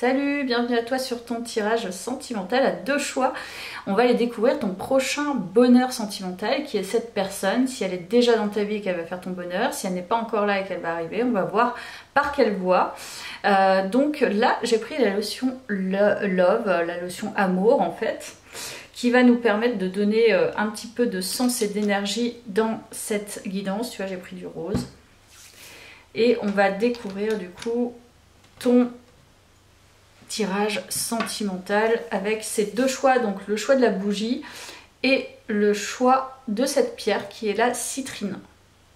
Salut, bienvenue à toi sur ton tirage sentimental à deux choix. On va aller découvrir ton prochain bonheur sentimental, qui est cette personne. Si elle est déjà dans ta vie et qu'elle va faire ton bonheur, si elle n'est pas encore là et qu'elle va arriver, on va voir par quelle voie. Donc là, j'ai pris la lotion Love, la lotion amour en fait, qui va nous permettre de donner un petit peu de sens et d'énergie dans cette guidance. Tu vois, j'ai pris du rose. Et on va découvrir du coup ton tirage sentimental avec ces deux choix, donc le choix de la bougie et le choix de cette pierre qui est la citrine.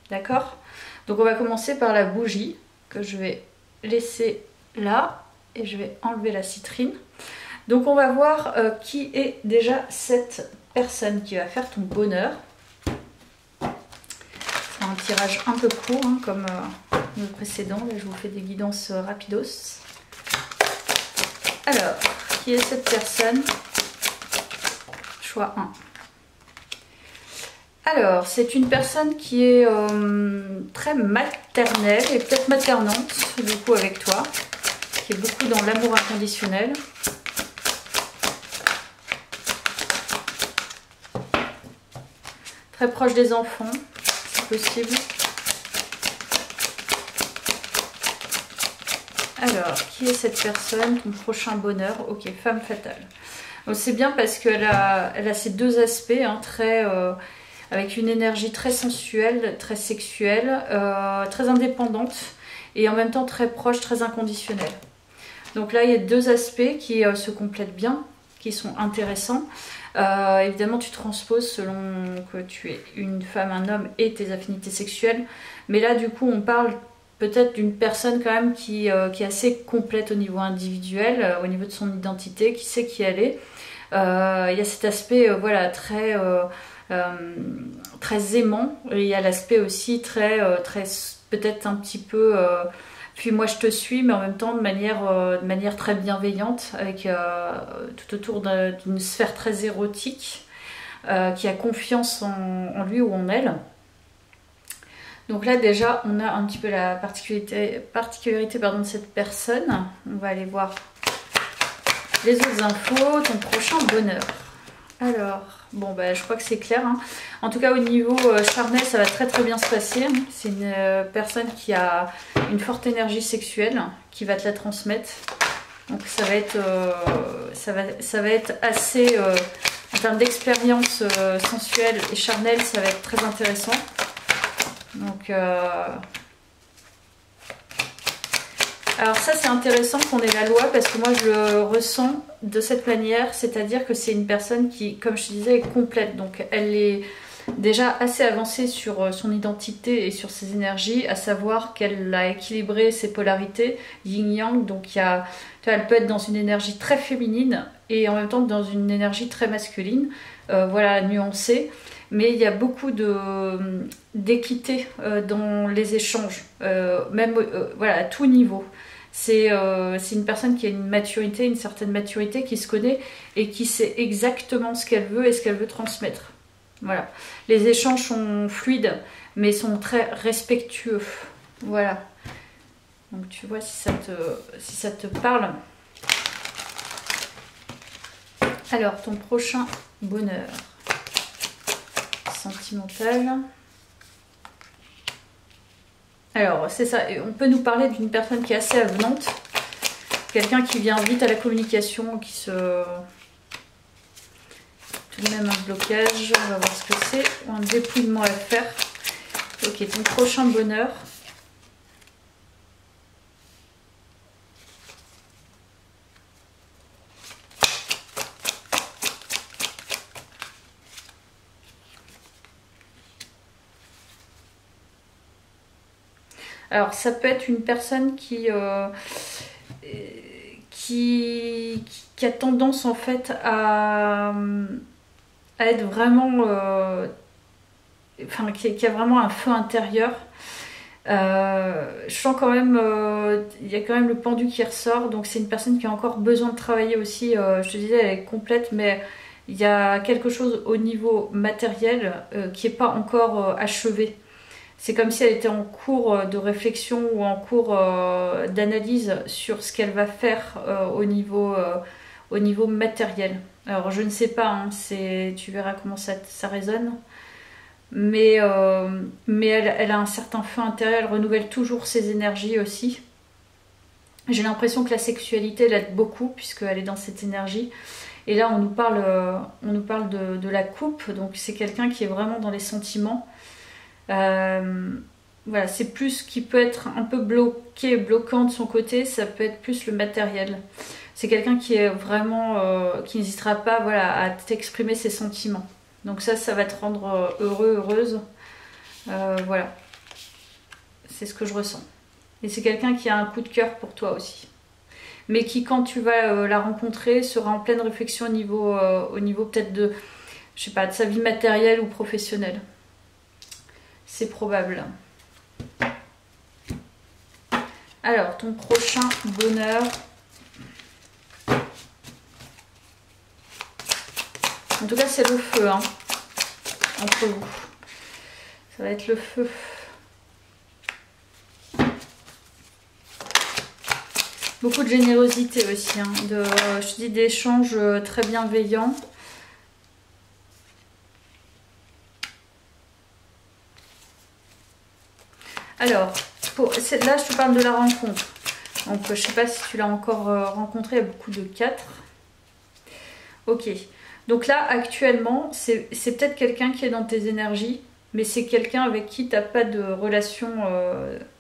D'accord? Donc on va commencer par la bougie que je vais laisser là et je vais enlever la citrine. Donc on va voir qui est déjà cette personne qui va faire ton bonheur. C'est un tirage un peu court hein, comme le précédent. Là je vous fais des guidances rapidos. Alors, qui est cette personne? Choix 1. Alors, c'est une personne qui est très maternelle et peut-être maternante, du coup, avec toi, qui est beaucoup dans l'amour inconditionnel. Très proche des enfants, si possible. Alors, qui est cette personne? Ton prochain bonheur? Ok, femme fatale. C'est bien parce qu'elle a ces deux aspects, hein, avec une énergie très sensuelle, très sexuelle, très indépendante et en même temps très proche, très inconditionnelle. Donc là, il y a deux aspects qui se complètent bien, qui sont intéressants. Évidemment, tu transposes selon que tu es une femme, un homme et tes affinités sexuelles. Mais là, du coup, on parle peut-être d'une personne quand même qui est assez complète au niveau individuel, au niveau de son identité, qui sait qui elle est. Il y a cet aspect voilà, très aimant, et il y a l'aspect aussi très peut-être un petit peu puis moi je te suis, mais en même temps de manière très bienveillante, avec tout autour d'une sphère très érotique, qui a confiance en lui ou en elle. Donc là déjà on a un petit peu la particularité de cette personne. On va aller voir les autres infos, ton prochain bonheur. Alors, bon bah je crois que c'est clair. Hein. En tout cas au niveau charnel ça va très très bien se passer. C'est une personne qui a une forte énergie sexuelle, qui va te la transmettre. Donc ça va être, ça va être assez, en termes d'expérience sensuelle et charnelle, ça va être très intéressant. Donc, alors ça c'est intéressant qu'on ait la loi parce que moi je le ressens de cette manière, c'est-à-dire que c'est une personne qui, comme je te disais, est complète. Donc elle est déjà assez avancée sur son identité et sur ses énergies, à savoir qu'elle a équilibré ses polarités yin-yang. Donc il y a, tu vois, elle peut être dans une énergie très féminine et en même temps dans une énergie très masculine, voilà, nuancée. Mais il y a beaucoup d'équité dans les échanges, même voilà, à tout niveau. C'est une personne qui a une maturité, une certaine maturité, qui se connaît et qui sait exactement ce qu'elle veut et ce qu'elle veut transmettre. Voilà. Les échanges sont fluides, mais sont très respectueux. Voilà. Donc tu vois si ça te parle. Alors, ton prochain bonheur sentimental. Alors c'est ça, on peut nous parler d'une personne qui est assez avenante, quelqu'un qui vient vite à la communication, qui se... tout de même un blocage, on va voir ce que c'est, ou un dépouillement à faire. Ok, ton prochain bonheur. Alors ça peut être une personne qui a tendance en fait à être vraiment, enfin qui a vraiment un feu intérieur. Je sens quand même, il y a quand même le pendu qui ressort, donc c'est une personne qui a encore besoin de travailler aussi. Je te disais, elle est complète, mais il y a quelque chose au niveau matériel qui n'est pas encore achevé. C'est comme si elle était en cours de réflexion ou en cours d'analyse sur ce qu'elle va faire au niveau matériel. Alors je ne sais pas, hein, tu verras comment ça résonne. Mais elle a un certain feu intérieur, elle renouvelle toujours ses énergies aussi. J'ai l'impression que la sexualité l'aide beaucoup puisqu'elle est dans cette énergie. Et là on nous parle de la coupe, donc c'est quelqu'un qui est vraiment dans les sentiments. Voilà, c'est plus qui peut être un peu bloquant de son côté, ça peut être plus le matériel. C'est quelqu'un qui est vraiment qui n'hésitera pas, voilà, à t'exprimer ses sentiments. Donc ça va te rendre heureuse. Voilà, c'est ce que je ressens. Et c'est quelqu'un qui a un coup de cœur pour toi aussi, mais qui, quand tu vas la rencontrer, sera en pleine réflexion au niveau peut-être de, je sais pas, de sa vie matérielle ou professionnelle. C'est probable. Alors, ton prochain bonheur. En tout cas, c'est le feu, hein, entre vous. Ça va être le feu. Beaucoup de générosité aussi, hein, je dis d'échanges très bienveillants. Alors, là je te parle de la rencontre. Donc je ne sais pas si tu l'as encore rencontré, il y a beaucoup de 4. Ok, donc là actuellement, c'est peut-être quelqu'un qui est dans tes énergies, mais c'est quelqu'un avec qui tu n'as pas de relation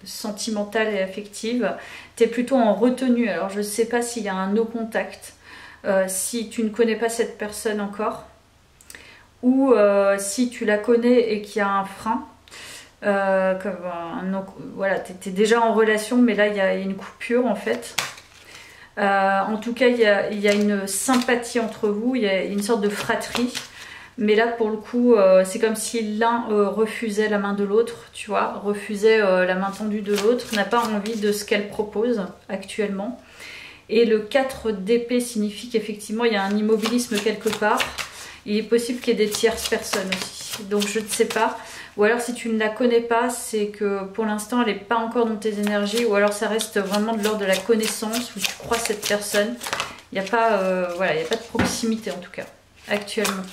sentimentale et affective. Tu es plutôt en retenue. Alors je ne sais pas s'il y a un no contact, si tu ne connais pas cette personne encore, ou si tu la connais et qu'il y a un frein. Voilà, tu étais déjà en relation, mais là il y a une coupure en fait. En tout cas, il y a une sympathie entre vous, il y a une sorte de fratrie. Mais là, pour le coup, c'est comme si l'un refusait la main de l'autre, tu vois, refusait la main tendue de l'autre, n'a pas envie de ce qu'elle propose actuellement. Et le 4 d'épée signifie qu'effectivement, il y a un immobilisme quelque part. Il est possible qu'il y ait des tierces personnes aussi. Donc, je ne sais pas. Ou alors, si tu ne la connais pas, c'est que pour l'instant, elle n'est pas encore dans tes énergies. Ou alors, ça reste vraiment de l'ordre de la connaissance, où tu crois cette personne. Il n'y a pas, voilà, il n'y a pas de proximité, en tout cas, actuellement.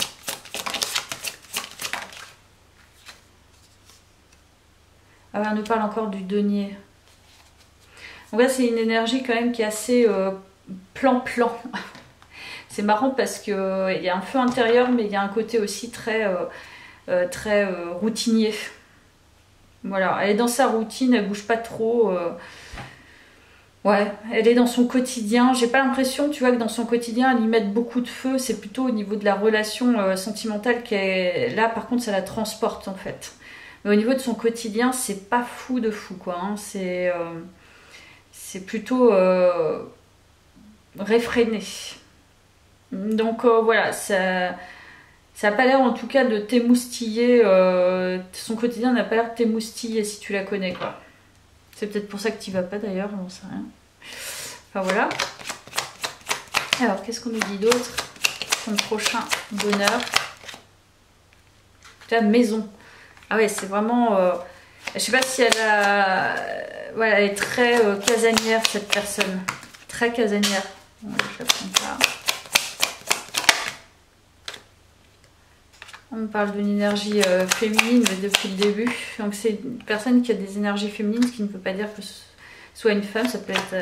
Ah ouais, on nous parle encore du denier. Donc là, c'est une énergie quand même qui est assez plan-plan. C'est marrant parce qu'il y a un feu intérieur, mais il y a un côté aussi très routinier. Voilà, elle est dans sa routine, elle bouge pas trop. Ouais, elle est dans son quotidien. J'ai pas l'impression, tu vois, que dans son quotidien, elle y met beaucoup de feu. C'est plutôt au niveau de la relation sentimentale qu'elle... Là, par contre, ça la transporte, en fait. Mais au niveau de son quotidien, c'est pas fou de fou, quoi. Hein. C'est plutôt réfréné. Donc, voilà, ça n'a pas l'air, en tout cas, de t'émoustiller. Son quotidien n'a pas l'air de t'émoustiller si tu la connais, quoi. C'est peut-être pour ça que tu vas pas, d'ailleurs, j'en sais rien. Enfin, voilà. Alors, qu'est-ce qu'on nous dit d'autre? Son prochain bonheur. La maison. Ah ouais, c'est vraiment... je sais pas si elle a... Voilà, elle est très casanière, cette personne. Très casanière. Bon, je la prends pas. On parle d'une énergie féminine depuis le début. Donc c'est une personne qui a des énergies féminines, ce qui ne veut pas dire que ce soit une femme. Ça peut être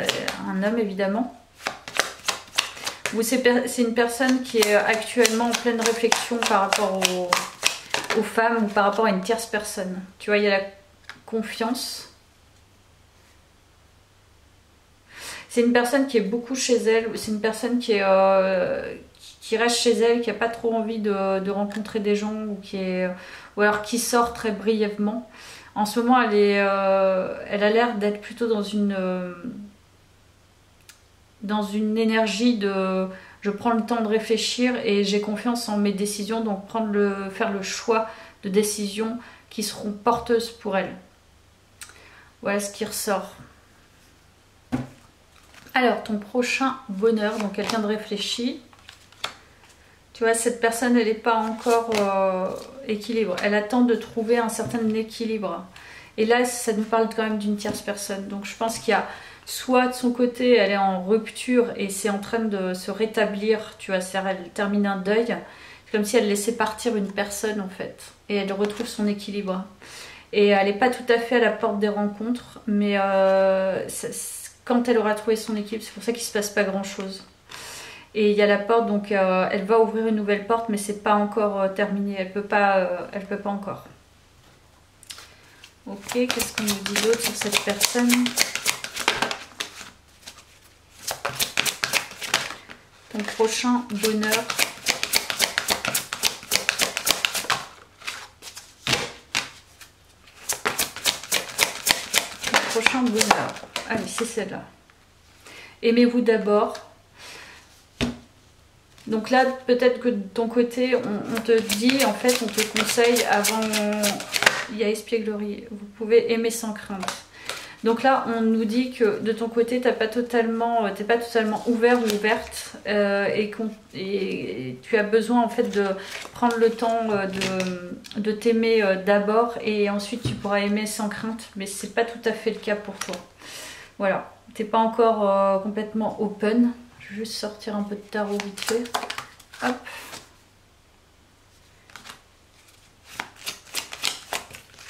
un homme, évidemment. Ou c'est une personne qui est actuellement en pleine réflexion par rapport aux femmes ou par rapport à une tierce personne. Tu vois, il y a la confiance. C'est une personne qui est beaucoup chez elle. C'est une personne qui reste chez elle, qui n'a pas trop envie de rencontrer des gens ou alors qui sort très brièvement. En ce moment, elle a l'air d'être plutôt dans une énergie de je prends le temps de réfléchir et j'ai confiance en mes décisions, donc faire le choix de décisions qui seront porteuses pour elle. Voilà ce qui ressort. Alors, ton prochain bonheur, donc quelqu'un de réfléchi. Tu vois, cette personne, elle n'est pas encore équilibre. Elle attend de trouver un certain équilibre. Et là, ça nous parle quand même d'une tierce personne. Donc je pense qu'il y a soit de son côté, elle est en rupture et c'est en train de se rétablir, tu vois, c'est-à-dire elle termine un deuil. C'est comme si elle laissait partir une personne en fait. Et elle retrouve son équilibre. Et elle n'est pas tout à fait à la porte des rencontres, mais quand elle aura trouvé son équilibre, c'est pour ça qu'il ne se passe pas grand-chose. Et il y a la porte, donc elle va ouvrir une nouvelle porte, mais c'est pas encore terminé. Elle peut pas encore. Ok, qu'est-ce qu'on nous dit d'autre sur cette personne? Ton prochain bonheur. Ton prochain bonheur. Allez, c'est celle-là. Aimez-vous d'abord. Donc là, peut-être que de ton côté, on te dit, en fait, on te conseille avant... Il y a espièglerie. Vous pouvez aimer sans crainte. Donc là, on nous dit que de ton côté, t'es pas totalement ouvert ou ouverte et tu as besoin en fait de prendre le temps de t'aimer d'abord et ensuite tu pourras aimer sans crainte. Mais c'est pas tout à fait le cas pour toi. Voilà, t'es pas encore complètement open. Je vais juste sortir un peu de tarot vite fait. Hop.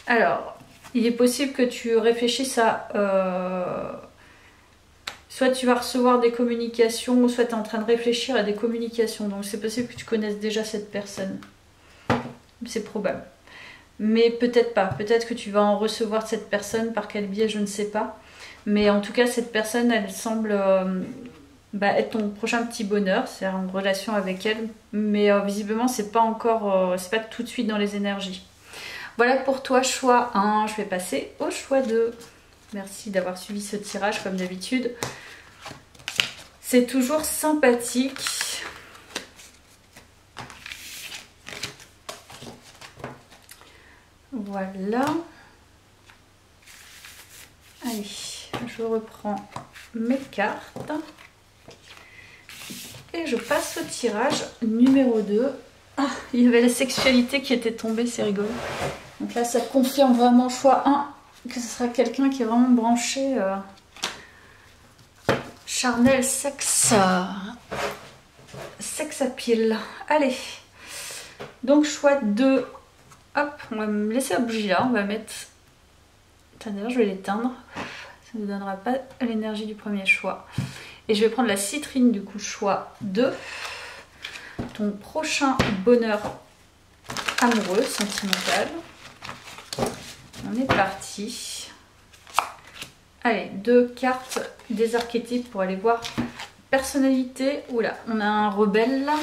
Alors, il est possible que tu réfléchisses à... soit tu vas recevoir des communications, ou soit tu es en train de réfléchir à des communications. Donc c'est possible que tu connaisses déjà cette personne. C'est probable. Mais peut-être pas. Peut-être que tu vas en recevoir cette personne, par quel biais, je ne sais pas. Mais en tout cas, cette personne, elle semble... être ton prochain petit bonheur, c'est en relation avec elle, mais visiblement c'est pas encore, c'est pas tout de suite dans les énergies. Voilà pour toi, choix 1, je vais passer au choix 2. Merci d'avoir suivi ce tirage comme d'habitude. C'est toujours sympathique. Voilà. Allez, je reprends mes cartes. Et je passe au tirage numéro 2. Ah, il y avait la sexualité qui était tombée, c'est rigolo. Donc là, ça confirme vraiment choix 1 que ce sera quelqu'un qui est vraiment branché charnel, sexe appeal. Allez, donc choix 2. Hop, on va me laisser la bougie là, on va mettre... D'ailleurs, je vais l'éteindre. Ça ne donnera pas l'énergie du premier choix. Et je vais prendre la citrine du coup, choix 2. Ton prochain bonheur amoureux, sentimental. On est parti. Allez, 2 cartes des archétypes pour aller voir personnalité. Oula, on a un rebelle là.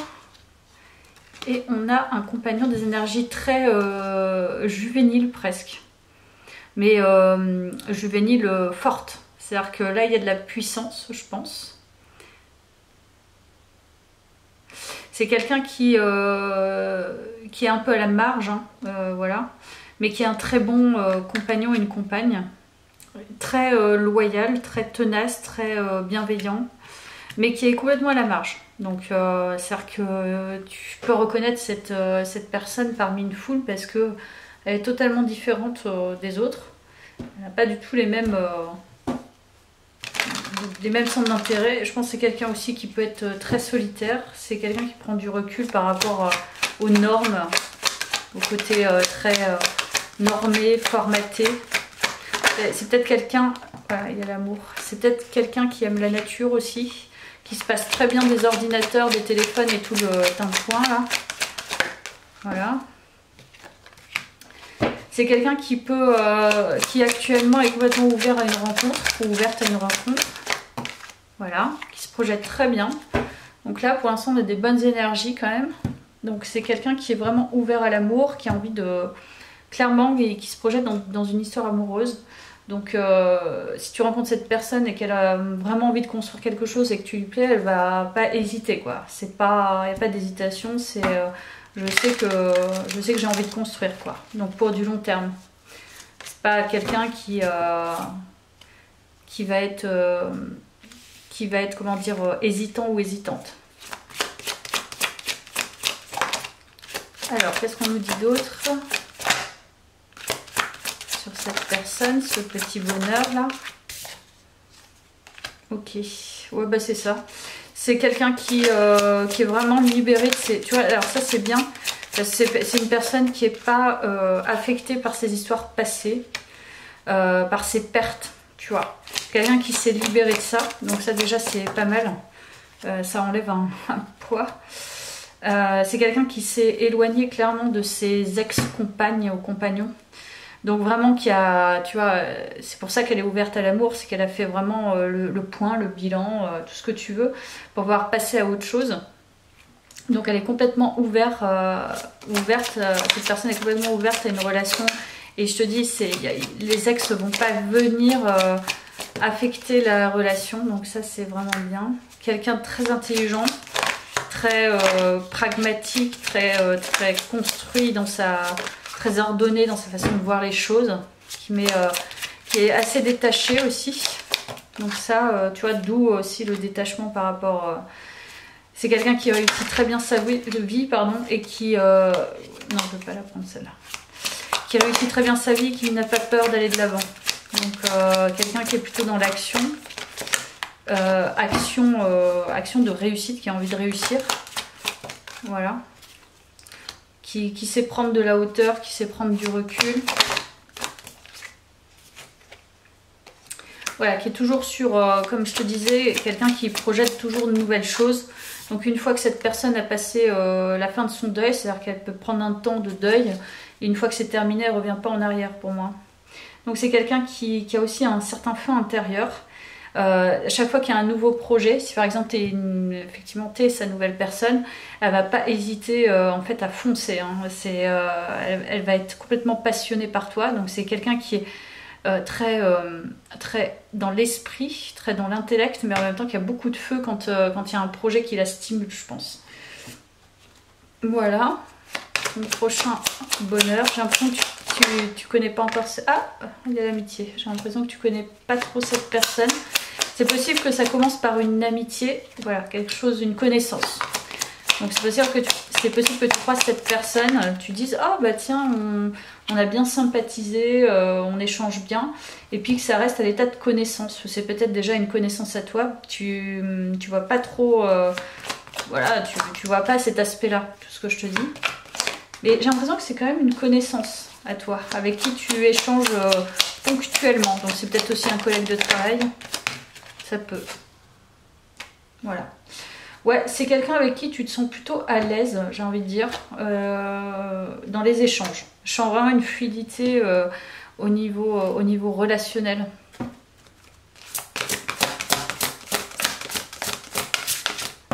Et on a un compagnon des énergies très juvéniles presque. Mais juvénile forte. C'est-à-dire que là, il y a de la puissance, je pense. C'est quelqu'un qui est un peu à la marge, hein, voilà. Mais qui est un très bon compagnon et une compagne. Très loyal, très tenace, très bienveillant. Mais qui est complètement à la marge. Donc, c'est-à-dire que tu peux reconnaître cette personne parmi une foule parce qu'elle est totalement différente des autres. Elle n'a pas du tout les mêmes centres d'intérêt. Je pense que c'est quelqu'un aussi qui peut être très solitaire. C'est quelqu'un qui prend du recul par rapport aux normes, au côté très normé, formaté. C'est peut-être quelqu'un, voilà, il y a l'amour. C'est peut-être quelqu'un qui aime la nature aussi, qui se passe très bien des ordinateurs, des téléphones et tout le tintouin là. Voilà. C'est quelqu'un qui actuellement est complètement ouvert à une rencontre, ou ouverte à une rencontre. Voilà, qui se projette très bien. Donc là, pour l'instant, on a des bonnes énergies quand même. Donc c'est quelqu'un qui est vraiment ouvert à l'amour, qui a envie de... Clairement, et qui se projette dans une histoire amoureuse. Donc si tu rencontres cette personne et qu'elle a vraiment envie de construire quelque chose et que tu lui plais, elle va pas hésiter, quoi. C'est pas... Il n'y a pas d'hésitation, c'est... Je sais que j'ai envie de construire, quoi. Donc pour du long terme. C'est pas quelqu'un qui va être comment dire hésitant ou hésitante. Alors qu'est-ce qu'on nous dit d'autre sur cette personne, ce petit bonheur là. Ok, ouais bah c'est ça. C'est quelqu'un qui est vraiment libéré de ses... Tu vois, alors ça c'est bien. C'est une personne qui n'est pas affectée par ses histoires passées, par ses pertes, tu vois. Quelqu'un qui s'est libéré de ça. Donc ça déjà c'est pas mal. Ça enlève un poids. C'est quelqu'un qui s'est éloigné clairement de ses ex-compagnes ou compagnons. Donc vraiment qui a, tu vois, c'est pour ça qu'elle est ouverte à l'amour, c'est qu'elle a fait vraiment le point, le bilan, tout ce que tu veux, pour pouvoir passer à autre chose. Donc elle est complètement ouverte, cette personne est complètement ouverte à une relation. Et je te dis, les ex ne vont pas venir affecter la relation, donc ça c'est vraiment bien. Quelqu'un de très intelligent, très pragmatique, très construit dans très ordonné dans sa façon de voir les choses, qui est assez détaché aussi. Donc ça, tu vois, d'où aussi le détachement par rapport... c'est quelqu'un qui réussit très bien sa vie, pardon, et qui... non, je ne veux pas la prendre celle-là. Qui réussit très bien sa vie, qui n'a pas peur d'aller de l'avant. Donc quelqu'un qui est plutôt dans l'action. Action de réussite, qui a envie de réussir. Voilà. Qui sait prendre de la hauteur, qui sait prendre du recul. Voilà, qui est toujours sur, comme je te disais, quelqu'un qui projette toujours de nouvelles choses. Donc une fois que cette personne a passé la fin de son deuil, c'est-à-dire qu'elle peut prendre un temps de deuil, et une fois que c'est terminé, elle ne revient pas en arrière pour moi. Donc c'est quelqu'un qui a aussi un certain feu intérieur. Chaque fois qu'il y a un nouveau projet, si par exemple effectivement t'es sa nouvelle personne, elle va pas hésiter en fait à foncer. Hein. Elle va être complètement passionnée par toi. Donc c'est quelqu'un qui est très dans l'esprit, très dans l'intellect, mais en même temps qui a beaucoup de feu quand il y a un projet qui la stimule, je pense. Voilà. Mon prochain bonheur. J'ai l'impression que tu connais pas encore... Ah, il y a l'amitié. J'ai l'impression que tu connais pas trop cette personne. C'est possible que ça commence par une amitié, voilà, quelque chose, une connaissance. Donc c'est possible que tu croises cette personne, tu dises « Ah bah tiens, on a bien sympathisé, on échange bien », et puis que ça reste à l'état de connaissance. C'est peut-être déjà une connaissance à toi, tu vois pas trop... voilà, tu vois pas cet aspect-là, tout ce que je te dis. Mais j'ai l'impression que c'est quand même une connaissance à toi, avec qui tu échanges ponctuellement. Donc c'est peut-être aussi un collègue de travail. Ça peut. Voilà. Ouais, c'est quelqu'un avec qui tu te sens plutôt à l'aise, j'ai envie de dire, dans les échanges. Je sens vraiment une fluidité au niveau relationnel.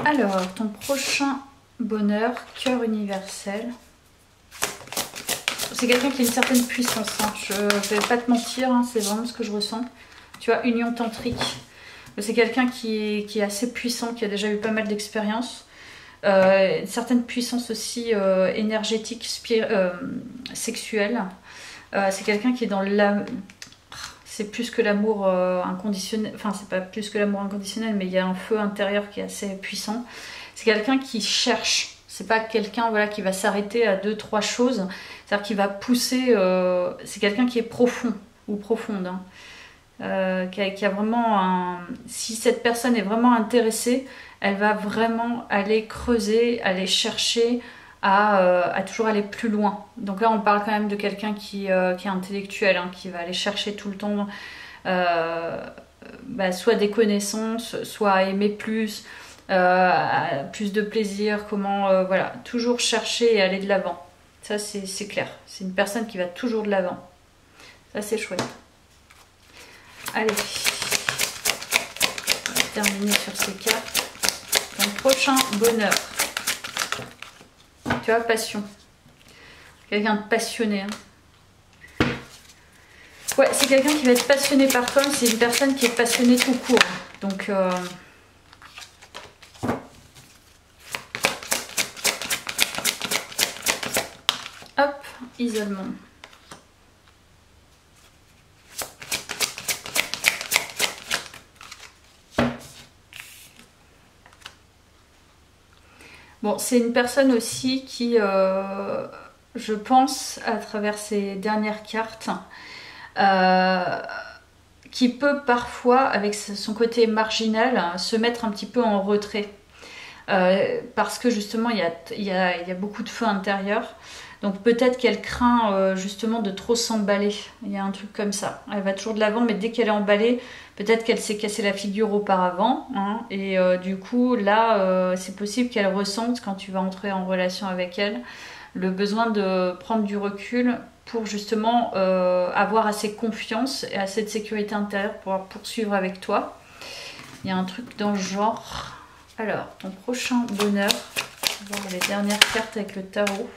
Alors, ton prochain bonheur, cœur universel. C'est quelqu'un qui a une certaine puissance, hein. Je ne vais pas te mentir, hein, c'est vraiment ce que je ressens. Tu vois, union tantrique. C'est quelqu'un qui est assez puissant, qui a déjà eu pas mal d'expérience. Une certaine puissance aussi énergétique, sexuelle. C'est quelqu'un qui est dans la... C'est plus que l'amour inconditionnel. Enfin, c'est pas plus que l'amour inconditionnel, mais il y a un feu intérieur qui est assez puissant. C'est quelqu'un qui cherche. C'est pas quelqu'un voilà, qui va s'arrêter à 2-3 choses. C'est-à-dire qu'il va pousser... c'est quelqu'un qui est profond ou profonde. Hein. Qui a vraiment un... Si cette personne est vraiment intéressée, elle va vraiment aller creuser, aller chercher à toujours aller plus loin. Donc là on parle quand même de quelqu'un qui est intellectuel, hein, qui va aller chercher tout le temps soit des connaissances, soit aimer plus, plus de plaisir, comment voilà, toujours chercher et aller de l'avant. Ça c'est clair, c'est une personne qui va toujours de l'avant. Ça c'est chouette. Allez, on va terminer sur ces cartes. Ton prochain bonheur. Tu vois, passion. Quelqu'un de passionné. Hein. Ouais, c'est quelqu'un qui va être passionné par toi. C'est une personne qui est passionnée tout court. Donc, hop, isolement. Bon, c'est une personne aussi qui, je pense, à travers ces dernières cartes, qui peut parfois, avec son côté marginal, se mettre un petit peu en retrait. Parce que justement il y a beaucoup de feu intérieur, donc peut-être qu'elle craint justement de trop s'emballer. Il y a un truc comme ça, elle va toujours de l'avant, mais dès qu'elle est emballée, peut-être qu'elle s'est cassé la figure auparavant, hein, et du coup là c'est possible qu'elle ressente, quand tu vas entrer en relation avec elle, le besoin de prendre du recul pour justement avoir assez confiance et assez de sécurité intérieure pour pouvoir poursuivre avec toi. Il y a un truc dans le genre. Alors, ton prochain bonheur, on va voir les dernières cartes avec le tarot.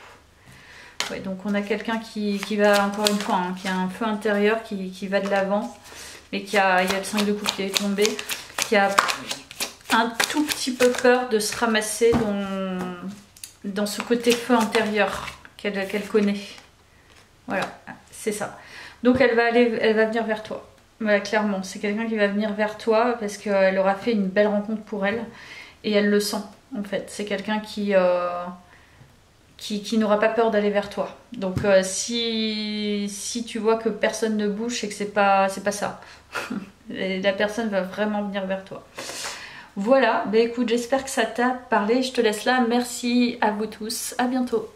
Ouais, donc on a quelqu'un qui va, encore une fois, hein, qui a un feu intérieur, qui va de l'avant, mais il y a le 5 de coupe qui est tombé, qui a un tout petit peu peur de se ramasser dans ce côté feu intérieur qu'elle connaît. Voilà, c'est ça. Donc elle va venir vers toi. Voilà, clairement, c'est quelqu'un qui va venir vers toi parce qu'elle aura fait une belle rencontre pour elle. Et elle le sent, en fait. C'est quelqu'un qui n'aura pas peur d'aller vers toi. Donc si tu vois que personne ne bouge, c'est que c'est pas ça. La personne va vraiment venir vers toi. Voilà, bah écoute, j'espère que ça t'a parlé. Je te laisse là. Merci à vous tous. À bientôt.